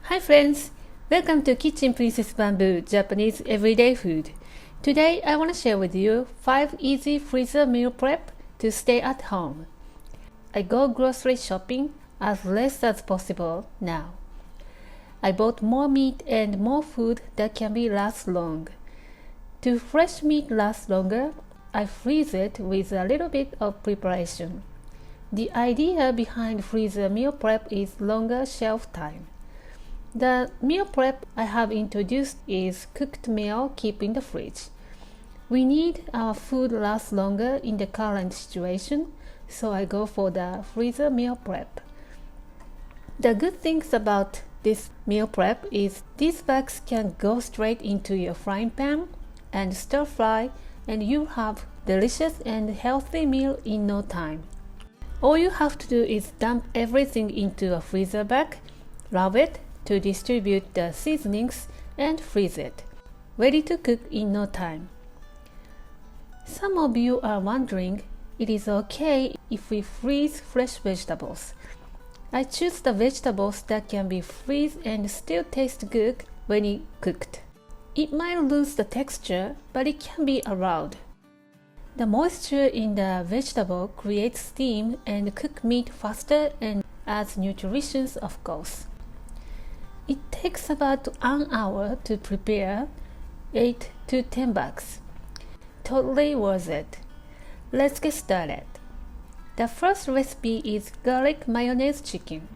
Hi friends! Welcome to Kitchen Princess Bamboo Japanese Everyday Food. Today I want to share with you 5 easy freezer meal prep to stay at home. I go grocery shopping as less as possible now. I bought more meat and more food that can be last long. To fresh meat last longer, I freeze it with a little bit of preparation. The idea behind freezer meal prep is longer shelf time. The meal prep I have introduced is cooked meal keep in the fridge. We need our food last longer in the current situation, so I go for the freezer meal prep. The good things about this meal prep is these bags can go straight into your frying pan and stir fry, and you have delicious and healthy meal in no time. All you have to do is dump everything into a freezer bag, rub it to distribute the seasonings, and freeze it, ready to cook in no time. Some of you are wondering, it is okay if we freeze fresh vegetables. I choose the vegetables that can be freezed and still taste good when it cooked. It might lose the texture, but it can be allowed. The moisture in the vegetable creates steam and cooks meat faster and adds nutrition, of course. It takes about an hour to prepare 8 to 10 bags. Totally worth it. Let's get started. The first recipe is garlic mayonnaise chicken.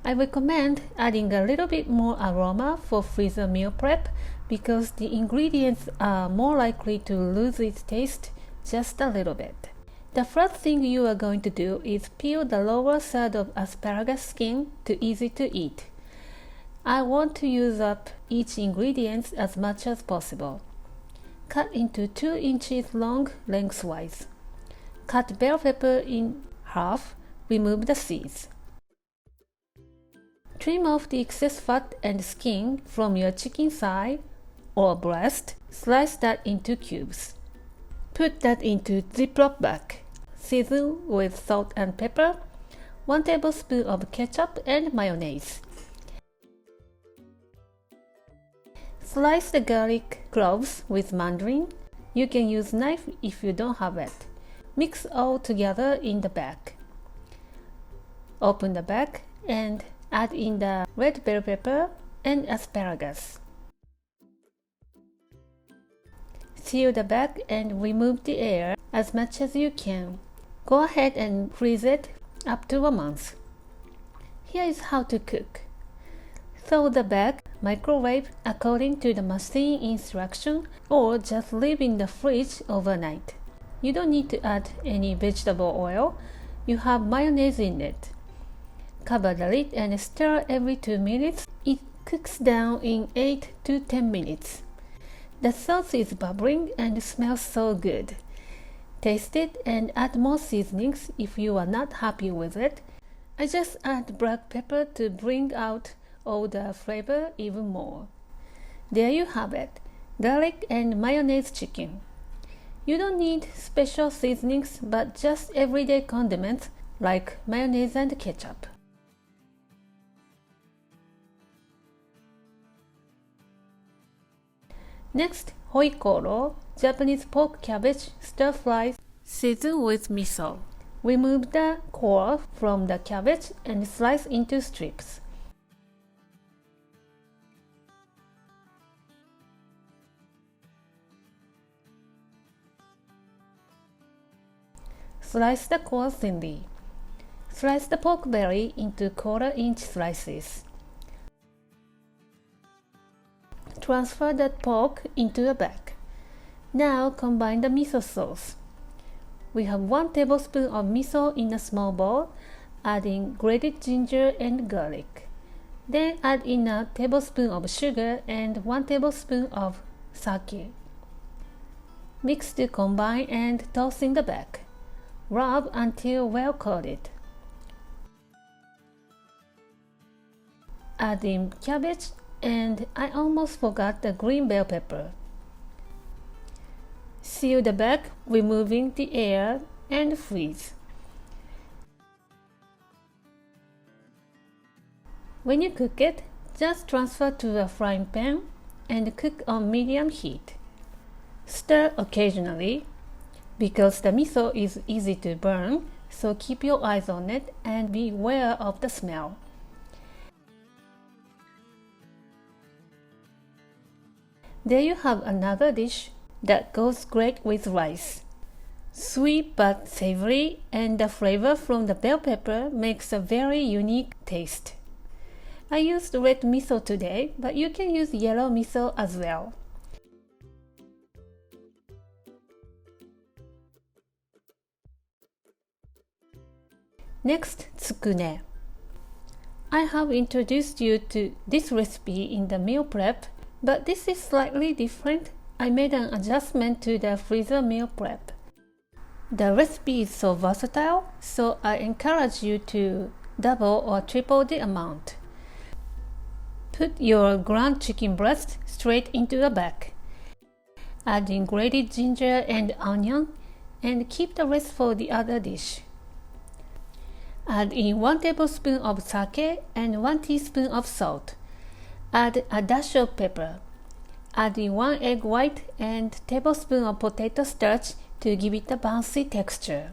I recommend adding a little bit more aroma for freezer meal prep because the ingredients are more likely to lose its taste just a little bit. The first thing you are going to do is peel the lower side of asparagus skin to easy to eat. I want to use up each ingredient as much as possible. Cut into 2 inches long lengthwise. Cut bell pepper in half, remove the seeds. Trim off the excess fat and skin from your chicken thigh or breast, slice that into cubes. Put that into Ziploc bag. Season with salt and pepper, 1 tablespoon of ketchup and mayonnaise. Slice the garlic cloves with mandarin. You can use knife if you don't have it. Mix all together in the bag. Open the bag and add in the red bell pepper and asparagus. Seal the bag and remove the air as much as you can. Go ahead and freeze it up to a month. Here is how to cook. Thaw the bag, microwave according to the machine instruction, or just leave in the fridge overnight. You don't need to add any vegetable oil. You have mayonnaise in it. Cover the lid and stir every 2 minutes. It cooks down in 8 to 10 minutes. The sauce is bubbling and smells so good. Taste it and add more seasonings if you are not happy with it. I just add black pepper to bring out all the flavor even more. There you have it, garlic and mayonnaise chicken. You don't need special seasonings but just everyday condiments like mayonnaise and ketchup. Next, hoikoro, Japanese pork cabbage stir fry, season with miso. Remove the core from the cabbage and slice into strips. Slice the core thinly. Slice the pork belly into 1/4-inch slices. Transfer the pork into a bag. Now combine the miso sauce. We have 1 tablespoon of miso in a small bowl, adding grated ginger and garlic. Then add in a tablespoon of sugar and 1 tablespoon of sake. Mix to combine and toss in the bag. Rub until well coated. Add in cabbage, and I almost forgot the green bell pepper. Seal the bag, removing the air, and freeze. When you cook it, Just transfer to a frying pan and cook on medium heat. Stir occasionally because the miso is easy to burn, so keep your eyes on it and be aware of the smell. There you have another dish that goes great with rice. Sweet but savory, and the flavor from the bell pepper makes a very unique taste. I used red miso today, but you can use yellow miso as well. Next, tsukune. I have introduced you to this recipe in the meal prep, but this is slightly different. I made an adjustment to the freezer meal prep. The recipe is so versatile, so I encourage you to double or triple the amount. Put your ground chicken breast straight into a bag. Add in grated ginger and onion, and keep the rest for the other dish. Add in 1 tablespoon of sake and 1 teaspoon of salt. Add a dash of pepper. Add in 1 egg white and tablespoon of potato starch to give it a bouncy texture.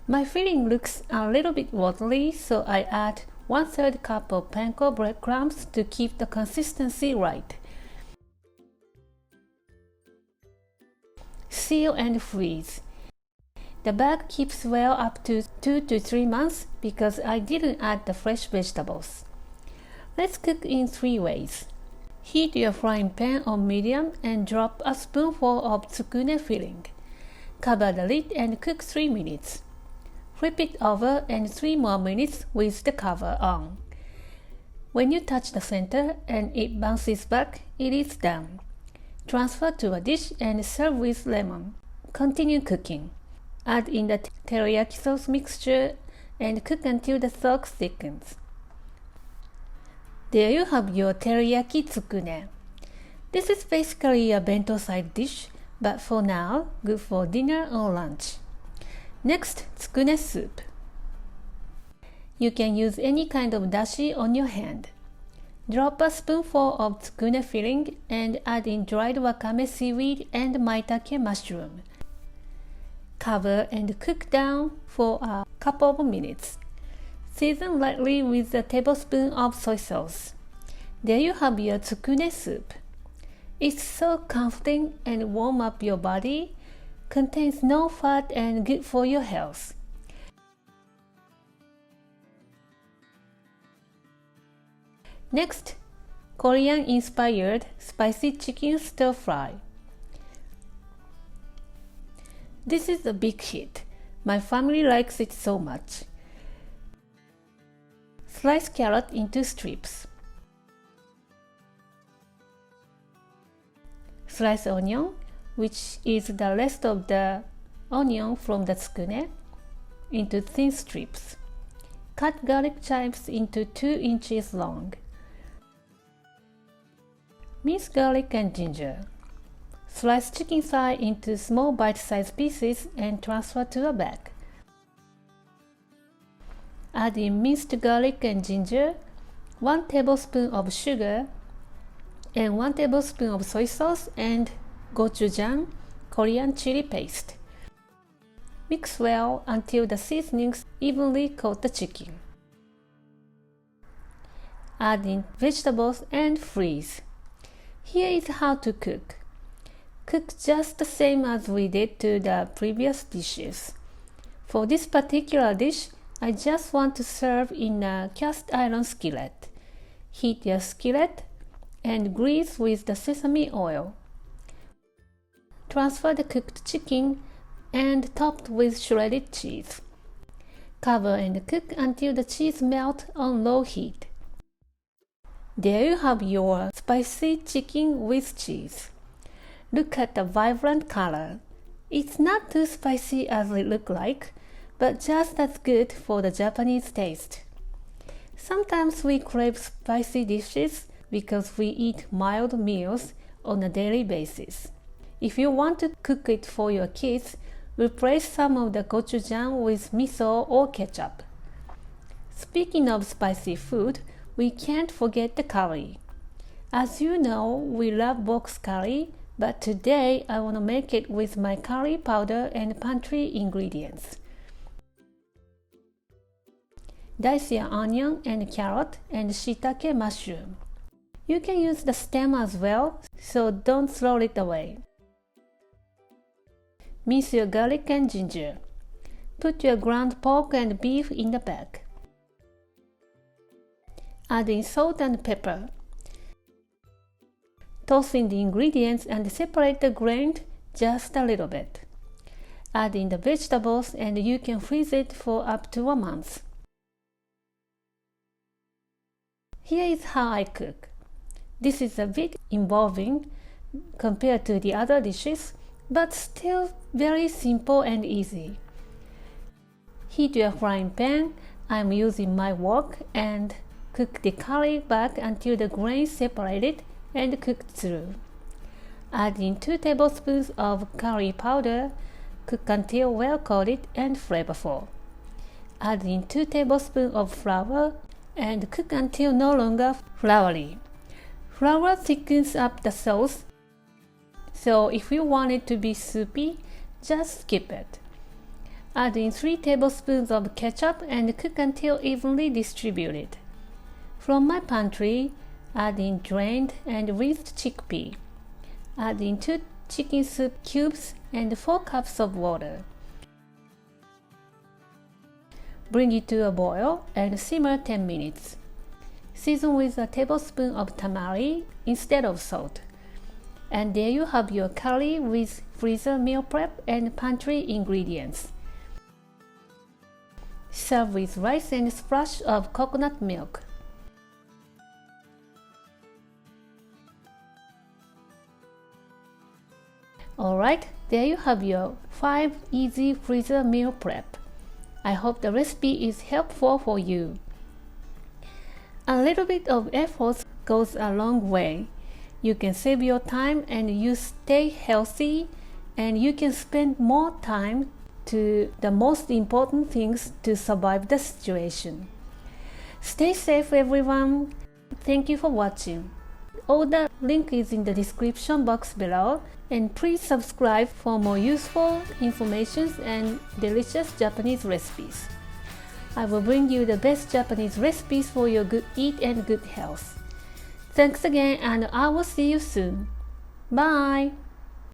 My filling looks a little bit watery, so I add 1/3 cup of panko breadcrumbs to keep the consistency right. Seal and freeze. The bag keeps well up to 2 to 3 months because I didn't add the fresh vegetables. Let's cook in 3 ways. Heat your frying pan on medium and drop a spoonful of tsukune filling. Cover the lid and cook 3 minutes. Flip it over and 3 more minutes with the cover on. When you touch the center and it bounces back, it is done. Transfer to a dish and serve with lemon. Continue cooking. Add in the teriyaki sauce mixture and cook until the sauce thickens. There you have your teriyaki tsukune. This is basically a bento side dish, but for now, good for dinner or lunch. Next, tsukune soup. You can use any kind of dashi on your hand. Drop a spoonful of tsukune filling and add in dried wakame seaweed and maitake mushroom. Cover and cook down for a couple of minutes. Season lightly with a tablespoon of soy sauce. There you have your tsukune soup. It's so comforting and warm up your body, contains no fat and good for your health. Next, Korean-inspired spicy chicken stir-fry. This is a big hit. My family likes it so much. Slice carrot into strips. Slice onion, which is the rest of the onion from the tsukune, into thin strips. Cut garlic chives into 2 inches long. Mince garlic and ginger. Slice chicken thigh into small bite-sized pieces and transfer to a bag. Add in minced garlic and ginger, 1 tablespoon of sugar, and 1 tablespoon of soy sauce and gochujang, Korean chili paste. Mix well until the seasonings evenly coat the chicken. Add in vegetables and freeze. Here is how to cook. Cook just the same as we did to the previous dishes. For this particular dish, I just want to serve in a cast iron skillet. Heat your skillet and grease with the sesame oil. Transfer the cooked chicken and topped with shredded cheese. Cover and cook until the cheese melts on low heat. There you have your spicy chicken with cheese. Look at the vibrant color. It's not too spicy as it looks like, but just as good for the Japanese taste. Sometimes we crave spicy dishes because we eat mild meals on a daily basis. If you want to cook it for your kids, replace some of the gochujang with miso or ketchup. Speaking of spicy food, we can't forget the curry. As you know, we love box curry, but today I want to make it with my curry powder and pantry ingredients. Dice your onion and carrot and shiitake mushroom. You can use the stem as well, so don't throw it away. Mince your garlic and ginger. Put your ground pork and beef in the bag. Add in salt and pepper. Toss in the ingredients and separate the grain just a little bit. Add in the vegetables and you can freeze it for up to a month. Here is how I cook. This is a bit involving compared to the other dishes, but still very simple and easy. Heat your frying pan. I'm using my wok and cook the curry back until the grains separated and cooked through. Add in 2 tablespoons of curry powder. Cook until well coated and flavorful. Add in 2 tablespoons of flour and cook until no longer floury. Flour thickens up the sauce, so if you want it to be soupy, just skip it. Add in 3 tablespoons of ketchup and cook until evenly distributed. From my pantry, add in drained and rinsed chickpea. Add in 2 chicken soup cubes and 4 cups of water. Bring it to a boil and simmer 10 minutes. Season with a tablespoon of tamari instead of salt. And there you have your curry with freezer meal prep and pantry ingredients. Serve with rice and a splash of coconut milk. Alright, there you have your 5 easy freezer meal prep. I hope the recipe is helpful for you. A little bit of effort goes a long way. You can save your time and you stay healthy, and you can spend more time to the most important things to survive the situation. Stay safe, everyone. Thank you for watching. All the link is in the description box below, and please subscribe for more useful information and delicious Japanese recipes. I will bring you the best Japanese recipes for your good eat and good health. Thanks again, and I will see you soon. Bye!